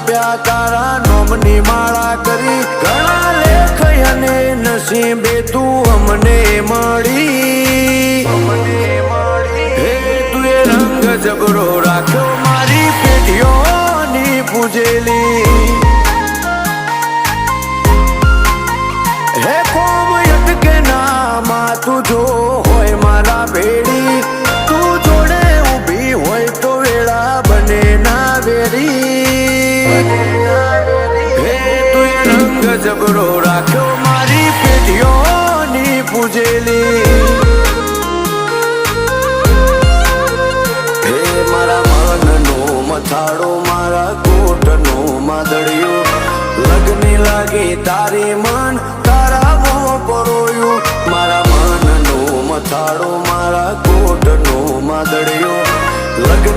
રૂપિયા તારા નોમની માળા કરી ઘણા લેખ અને નસીબે તું અમને મળી હે તું એ રંગ જબરો રાખ્યો મારી પેઢીઓની પૂજેલી હે કોમ અટકે નામાં તું જો હોય મારા ભેડી તું જોડે ઊભી હોય તો વેળા બને ના વેરી હે તું એ રંગ જબરો રાખ્યો મારી પેઢીઓની પૂજેલી હે મારા મનનો મથાળો મારા કોટનો માદળિયો લગની લાગી તારી મન તારા મોં પરોયું મારા મનનો મથાળો મારા કોટનો માદળિયો લગની